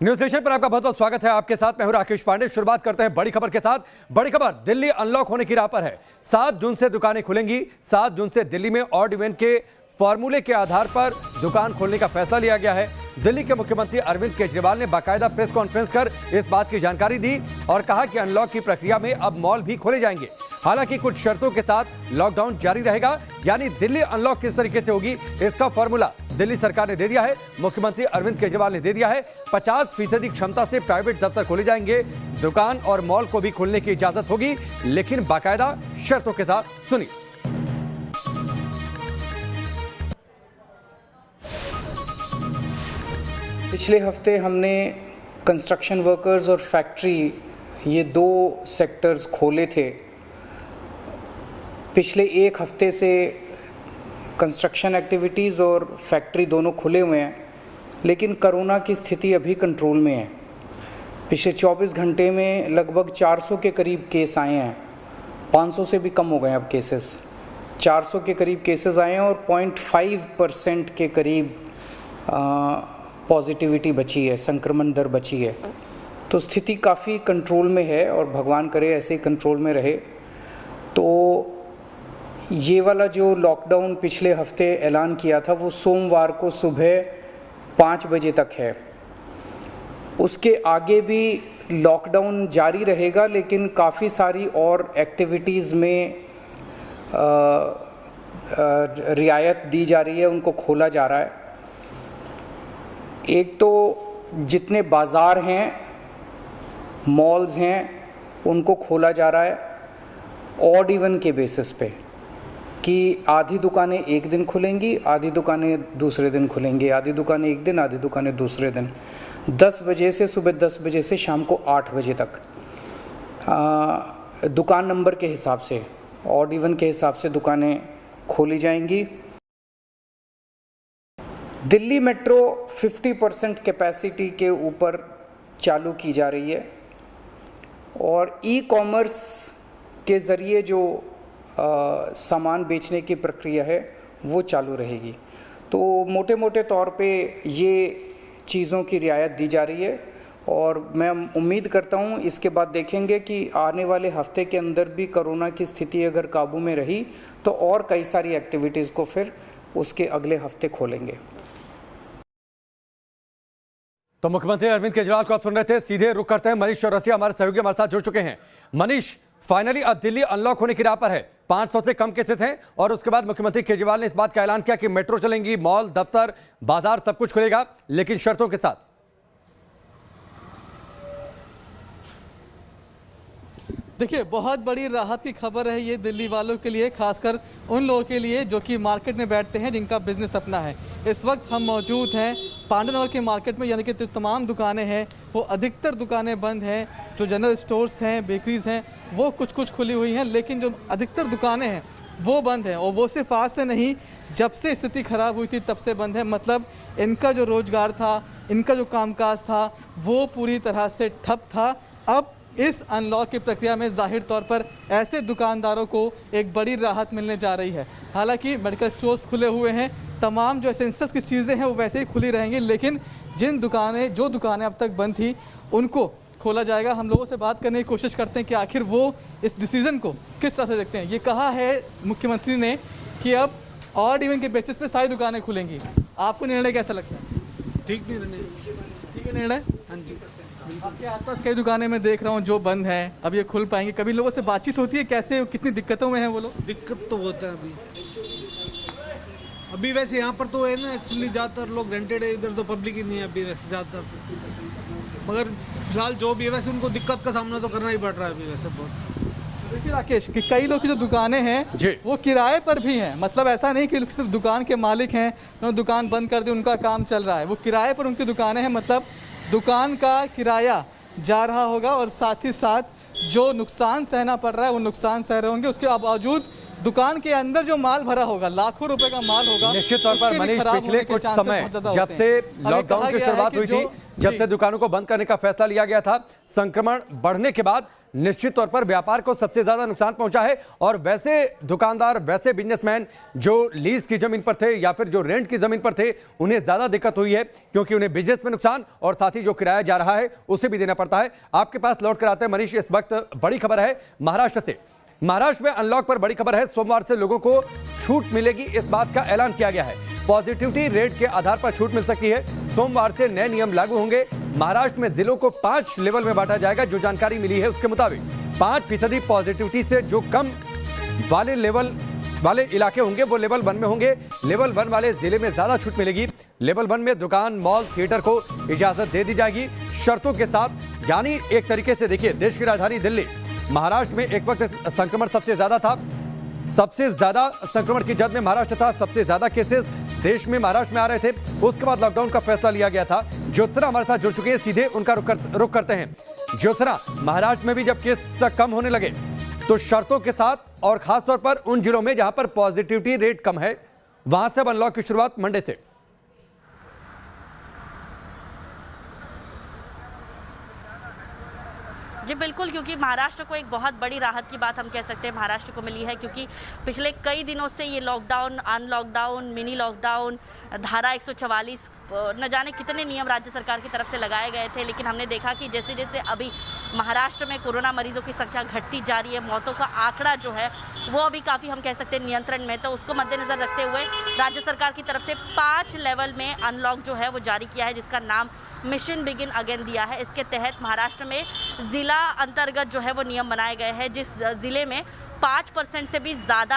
News nation पर आपका बहुत बहुत स्वागत है। आपके साथ मैं हूं राकेश पांडे। शुरुआत करते हैं बड़ी खबर के साथ। बड़ी खबर, दिल्ली अनलॉक होने की राह पर है। 7 जून से दुकानें खुलेंगी। 7 जून से दिल्ली में ऑड इवन के फॉर्मूले के आधार पर दुकान खोलने का फैसला लिया गया है। दिल्ली के मुख्यमंत्री अरविंद केजरीवाल ने बाकायदा प्रेस कॉन्फ्रेंस कर इस बात की जानकारी दी और कहा कि अनलॉक की प्रक्रिया में अब मॉल भी खोले जाएंगे। हालांकि कुछ शर्तों के साथ लॉकडाउन जारी रहेगा, यानी दिल्ली अनलॉक किस तरीके से होगी इसका फॉर्मूला दिल्ली सरकार ने दे दिया है। मुख्यमंत्री अरविंद केजरीवाल ने दे दिया है। 50% क्षमता से प्राइवेट दफ्तर खोले जाएंगे। दुकान और मॉल को भी खोलने की इजाजत होगी, लेकिन बाकायदा शर्तों के साथ। सुनिए। पिछले हफ्ते हमने कंस्ट्रक्शन वर्कर्स और फैक्ट्री, ये 2 सेक्टर्स खोले थे। पिछले 1 हफ्ते से कंस्ट्रक्शन एक्टिविटीज़ और फैक्ट्री दोनों खुले हुए हैं, लेकिन कोरोना की स्थिति अभी कंट्रोल में है। पिछले 24 घंटे में लगभग 400 के करीब केस आए हैं। 500 से भी कम हो गए अब केसेस। 400 के करीब केसेस आए हैं और 0.5% के करीब पॉजिटिविटी बची है, संक्रमण दर बची है। तो स्थिति काफ़ी कंट्रोल में है और भगवान करे ऐसे ही कंट्रोल में रहे। तो ये वाला जो लॉकडाउन पिछले हफ्ते ऐलान किया था वो सोमवार को सुबह 5 बजे तक है। उसके आगे भी लॉकडाउन जारी रहेगा, लेकिन काफ़ी सारी और एक्टिविटीज़ में रियायत दी जा रही है, उनको खोला जा रहा है। एक तो जितने बाज़ार हैं, मॉल्स हैं, उनको खोला जा रहा है ऑड इवन के बेसिस पे, कि आधी दुकानें एक दिन खुलेंगी, आधी दुकानें दूसरे दिन खुलेंगी, आधी दुकानें एक दिन, आधी दुकानें दूसरे दिन। 10 बजे से सुबह 10 बजे से शाम को 8 बजे तक दुकान नंबर के हिसाब से, ऑड इवन के हिसाब से दुकानें खोली जाएंगी। दिल्ली मेट्रो 50% कैपेसिटी के ऊपर चालू की जा रही है और ई-कॉमर्स के ज़रिए जो सामान बेचने की प्रक्रिया है वो चालू रहेगी। तो मोटे मोटे तौर पे ये चीज़ों की रियायत दी जा रही है और मैं उम्मीद करता हूँ इसके बाद देखेंगे कि आने वाले हफ्ते के अंदर भी कोरोना की स्थिति अगर काबू में रही तो और कई सारी एक्टिविटीज़ को फिर उसके अगले हफ्ते खोलेंगे। तो मुख्यमंत्री अरविंद केजरीवाल को आप सुन रहे थे। सीधे रुक करते हैं मनीष चौरसिया, हमारे सहयोगी हमारे साथ जुड़ चुके हैं। मनीष, फाइनली अब दिल्ली अनलॉक होने की राह पर है। 500 से कम केसेस हैं और उसके बाद मुख्यमंत्री केजरीवाल ने इस बात का ऐलान किया कि मेट्रो चलेंगी, मॉल, दफ्तर, बाजार सब कुछ खुलेगा, लेकिन शर्तों के साथ। देखिए, बहुत बड़ी राहत की खबर है ये दिल्ली वालों के लिए, खासकर उन लोगों के लिए जो कि मार्केट में बैठते हैं, जिनका बिजनेस अपना है। इस वक्त हम मौजूद हैं पांडवनगर के मार्केट में, यानी कि जो तमाम दुकानें हैं वो अधिकतर दुकानें बंद हैं। जो जनरल स्टोर्स हैं, बेकरीज हैं, वो कुछ खुली हुई हैं, लेकिन जो अधिकतर दुकानें हैं वो बंद हैं। और वो सिर्फ आज से नहीं, जब से स्थिति ख़राब हुई थी तब से बंद है। मतलब इनका जो रोज़गार था, इनका जो कामकाज था, वो पूरी तरह से ठप था। अब इस अनलॉक की प्रक्रिया में जाहिर तौर पर ऐसे दुकानदारों को एक बड़ी राहत मिलने जा रही है। हालांकि मेडिकल स्टोर्स खुले हुए हैं, तमाम जो एसेंशियल्स की चीज़ें हैं वो वैसे ही खुली रहेंगी, लेकिन जो दुकानें अब तक बंद थी उनको खोला जाएगा। हम लोगों से बात करने की कोशिश करते हैं कि आखिर वो इस डिसीज़न को किस तरह से देखते हैं। ये कहा है मुख्यमंत्री ने कि अब ऑड इवन के बेसिस पे सारी दुकानें खुलेंगी। आपको निर्णय कैसा लगता है? ठीक है निर्णय। हाँ जी। आपके आसपास कई दुकानें मैं देख रहा हूँ जो बंद हैं, अब ये खुल पाएंगे? कभी लोगों से बातचीत होती है, कैसे, कितनी दिक्कतों में हैं वो लोग? दिक्कत तो होता है अभी वैसे यहाँ पर तो है ना, एक्चुअली ज़्यादातर लोग रेंटेड है, इधर तो पब्लिक ही नहीं है अभी वैसे ज़्यादातर। मगर फिलहाल जो भी है वैसे उनको दिक्कत का सामना तो करना ही पड़ रहा है अभी वैसे बहुत। देखिए राकेश, कि कई लोग की जो दुकानें हैं वो किराए पर भी हैं। मतलब ऐसा नहीं कि सिर्फ दुकान के मालिक हैं, उन्होंने दुकान बंद कर दी, उनका काम चल रहा है। वो किराए पर उनकी दुकानें हैं, मतलब दुकान का किराया जा रहा होगा और साथ ही साथ जो नुकसान सहना पड़ रहा है वो नुकसान सह रहे होंगे। उसके बावजूद दुकान के अंदर जो माल भरा होगा, लाखों रुपए का माल होगा, निश्चित तौर पर मनीष, पिछले कुछ समय जब से लॉकडाउन की शुरुआत हुई थी, जब से दुकानों को बंद करने का फैसला लिया गया था, संक्रमण बढ़ने के बाद निश्चित तौर पर व्यापार को सबसे ज्यादा नुकसान पहुंचा है। और वैसे दुकानदार, वैसे बिजनेसमैन जो लीज की जमीन पर थे या फिर जो रेंट की जमीन पर थे, उन्हें ज्यादा दिक्कत हुई है, क्योंकि उन्हें बिजनेस में नुकसान और साथ ही जो किराया जा रहा है उसे भी देना पड़ता है। आपके पास लौट कर आते हैं मनीष। इस वक्त बड़ी खबर है महाराष्ट्र से। महाराष्ट्र में अनलॉक पर बड़ी खबर है। सोमवार से लोगों को छूट मिलेगी, इस बात का ऐलान किया गया है। पॉजिटिविटी रेट के आधार पर छूट मिल सकती है। सोमवार से नए नियम लागू होंगे। महाराष्ट्र में जिलों को 5 लेवल में बांटा जाएगा। जो जानकारी मिली है उसके मुताबिक 5% पॉजिटिविटी से जो कम वाले लेवल वाले इलाके होंगे वो लेवल 1 में होंगे। लेवल 1 वाले जिले में ज्यादा छूट मिलेगी। लेवल 1 में दुकान, मॉल, थिएटर को इजाजत दे दी जाएगी शर्तों के साथ। यानी एक तरीके से देखिए, देश की राजधानी दिल्ली, महाराष्ट्र में एक वक्त संक्रमण सबसे ज्यादा था। सबसे ज्यादा संक्रमण की जद में महाराष्ट्र था। सबसे ज्यादा केसेस देश में महाराष्ट्र में आ रहे थे। उसके बाद लॉकडाउन का फैसला लिया गया था। ज्योत्सना हमारे साथ जुड़ चुके हैं, सीधे उनका रुख करते हैं। ज्योत्सना, महाराष्ट्र में भी जब केस कम होने लगे तो शर्तों के साथ और खासतौर पर उन जिलों में जहां पर पॉजिटिविटी रेट कम है, वहां से अनलॉक की शुरुआत मंडे से। जी बिल्कुल, क्योंकि महाराष्ट्र को एक बहुत बड़ी राहत की बात हम कह सकते हैं महाराष्ट्र को मिली है, क्योंकि पिछले कई दिनों से ये लॉकडाउन, अनलॉकडाउन, मिनी लॉकडाउन, धारा 144, न जाने कितने नियम राज्य सरकार की तरफ से लगाए गए थे। लेकिन हमने देखा कि जैसे जैसे अभी महाराष्ट्र में कोरोना मरीजों की संख्या घटती जा रही है, मौतों का आंकड़ा जो है वो अभी काफ़ी हम कह सकते हैं नियंत्रण में। तो उसको मद्देनजर रखते हुए राज्य सरकार की तरफ से 5 लेवल में अनलॉक जो है वो जारी किया है, जिसका नाम मिशन बिगिन अगेन दिया है। इसके तहत महाराष्ट्र में जिला अंतर्गत जो है वो नियम बनाए गए हैं। जिस जिले में 5% से भी ज़्यादा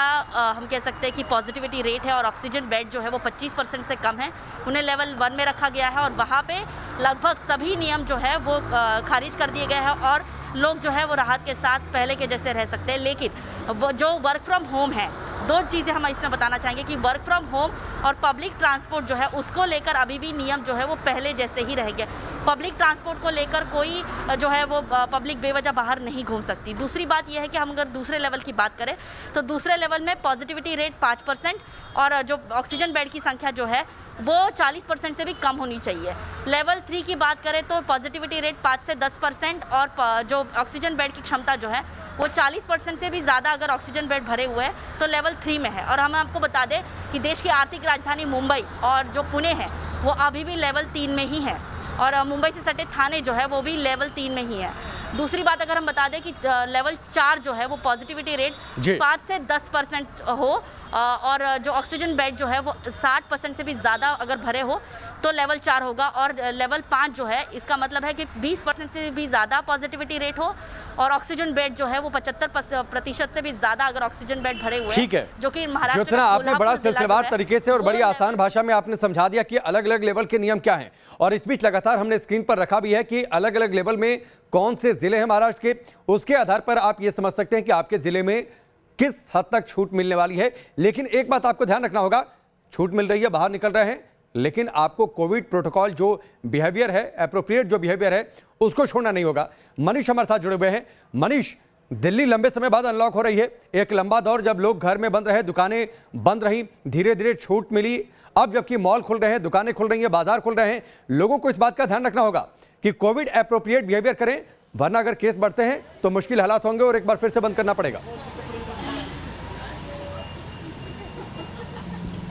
हम कह सकते हैं कि पॉजिटिविटी रेट है और ऑक्सीजन बेड जो है वो 25% से कम है, उन्हें लेवल 1 में रखा गया है। और वहाँ पे लगभग सभी नियम जो है वो खारिज कर दिए गए हैं और लोग जो है वो राहत के साथ पहले के जैसे रह सकते हैं। लेकिन वो जो वर्क फ्रॉम होम है, 2 चीज़ें हम इसमें बताना चाहेंगे कि वर्क फ्रॉम होम और पब्लिक ट्रांसपोर्ट जो है उसको लेकर अभी भी नियम जो है वो पहले जैसे ही रहेंगे। पब्लिक ट्रांसपोर्ट को लेकर कोई जो है वो पब्लिक बेवजह बाहर नहीं घूम सकती। दूसरी बात यह है कि हम अगर दूसरे लेवल की बात करें तो दूसरे लेवल में पॉजिटिविटी रेट 5% और जो ऑक्सीजन बेड की संख्या जो है वो 40% से भी कम होनी चाहिए। लेवल 3 की बात करें तो पॉजिटिविटी रेट 5 से 10% और जो ऑक्सीजन बेड की क्षमता जो है वो 40% से भी ज़्यादा अगर ऑक्सीजन बेड भरे हुए हैं तो लेवल 3 में है। और हम आपको बता दें कि देश की आर्थिक राजधानी मुंबई और जो पुणे है वो अभी भी लेवल 3 में ही है और मुंबई से सटे थाने जो है वो भी लेवल 3 में ही है। दूसरी बात अगर हम बता दें कि लेवल 4 जो है वो पॉजिटिविटी रेट 5 से 10% हो और जो ऑक्सीजन बेड जो है वो 60% से भी ज़्यादा अगर भरे हो तो लेवल 4 होगा। और लेवल 5 जो है इसका मतलब है कि 20% से भी ज़्यादा पॉजिटिविटी रेट हो और ऑक्सीजन बेड जो है वो 75% से भी ज़्यादा अगर ऑक्सीजन बेड भरे हुए, ठीक है, जो कि महाराष्ट्र में आपने बड़ा सिलसिलेवार तरीके से और बड़ी आसान भाषा में आपने समझा दिया कि अलग अलग लेवल के नियम क्या हैं। और इस बीच लगातार हमने स्क्रीन पर रखा भी है कि अलग अलग लेवल में कौन से जिले हैं महाराष्ट्र के, उसके आधार पर आप ये समझ सकते हैं कि आपके जिले में किस हद तक छूट मिलने वाली है। लेकिन एक बात आपको ध्यान रखना होगा, छूट मिल रही है, बाहर निकल रहे हैं, लेकिन आपको कोविड प्रोटोकॉल जो बिहेवियर है, एप्रोप्रिएट जो बिहेवियर है, उसको छोड़ना नहीं होगा। मनीष हमारे साथ जुड़े हुए हैं। मनीष, दिल्ली लंबे समय बाद अनलॉक हो रही है। एक लंबा दौर जब लोग घर में बंद रहे, दुकानें बंद रहीं, धीरे धीरे छूट मिली। अब जबकि मॉल खुल रहे हैं, दुकानें खुल रही हैं, बाजार खुल रहे हैं, लोगों को इस बात का ध्यान रखना होगा कि कोविड एप्रोप्रिएट बिहेवियर करें, वरना अगर केस बढ़ते हैं तो मुश्किल हालात होंगे और एक बार फिर से बंद करना पड़ेगा।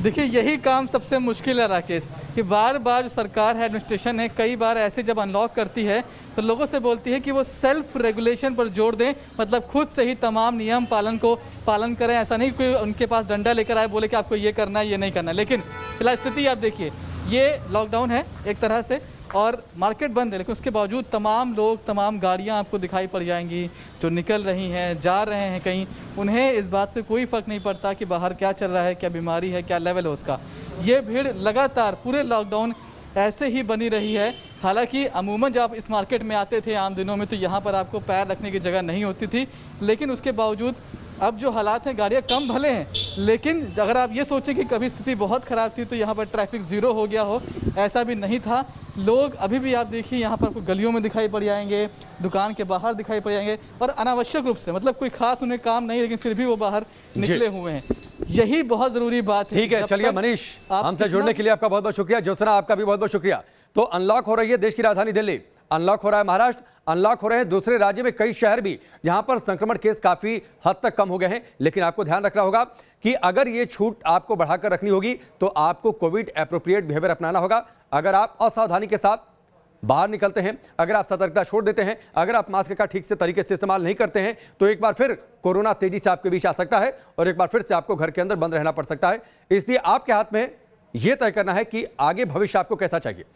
देखिए यही काम सबसे मुश्किल है राकेश, कि बार बार जो सरकार है, एडमिनिस्ट्रेशन है, कई बार ऐसे जब अनलॉक करती है तो लोगों से बोलती है कि वो सेल्फ रेगुलेशन पर जोर दें, मतलब खुद से ही तमाम नियम पालन करें। ऐसा नहीं कोई उनके पास डंडा लेकर आए बोले कि आपको ये करना है, ये नहीं करना है। लेकिन फिलहाल स्थिति आप देखिए, ये लॉकडाउन है एक तरह से और मार्केट बंद है, लेकिन उसके बावजूद तमाम लोग, तमाम गाड़ियां आपको दिखाई पड़ जाएंगी जो निकल रही हैं, जा रहे हैं कहीं। उन्हें इस बात से कोई फ़र्क नहीं पड़ता कि बाहर क्या चल रहा है, क्या बीमारी है, क्या लेवल है उसका। ये भीड़ लगातार पूरे लॉकडाउन ऐसे ही बनी रही है। हालांकि अमूमन जब आप इस मार्केट में आते थे आम दिनों में तो यहाँ पर आपको पैर रखने की जगह नहीं होती थी, लेकिन उसके बावजूद अब जो हालात हैं, गाड़ियाँ कम भले हैं, लेकिन अगर आप ये सोचें कि कभी स्थिति बहुत ख़राब थी तो यहाँ पर ट्रैफिक ज़ीरो हो गया हो, ऐसा भी नहीं था। लोग अभी भी आप देखिए यहाँ पर आपको गलियों में दिखाई पड़ जाएंगे, दुकान के बाहर दिखाई पड़ जाएंगे और अनावश्यक रूप से, मतलब कोई खास उन्हें काम नहीं, लेकिन फिर भी वो बाहर निकले हुए हैं। यही बहुत ज़रूरी बात है। ठीक है, चलिए मनीष, हमसे जुड़ने के लिए आपका बहुत बहुत शुक्रिया। ज्योत्सना, आपका भी बहुत बहुत शुक्रिया। तो अनलॉक हो रही है देश की राजधानी दिल्ली। अनलॉक हो रहा है महाराष्ट्र, अनलॉक हो रहे हैं दूसरे राज्य में कई शहर भी जहां पर संक्रमण केस काफी हद तक कम हो गए हैं। लेकिन आपको ध्यान रखना होगा कि अगर ये छूट आपको बढ़ाकर रखनी होगी तो आपको कोविड एप्रोप्रिएट बिहेवियर अपनाना होगा। अगर आप असावधानी के साथ बाहर निकलते हैं, अगर आप सतर्कता छोड़ देते हैं, अगर आप मास्क का ठीक से तरीके से इस्तेमाल नहीं करते हैं तो एक बार फिर कोरोना तेजी से आपके बीच आ सकता है और एक बार फिर से आपको घर के अंदर बंद रहना पड़ सकता है। इसलिए आपके हाथ में यह तय करना है कि आगे भविष्य आपको कैसा चाहिए।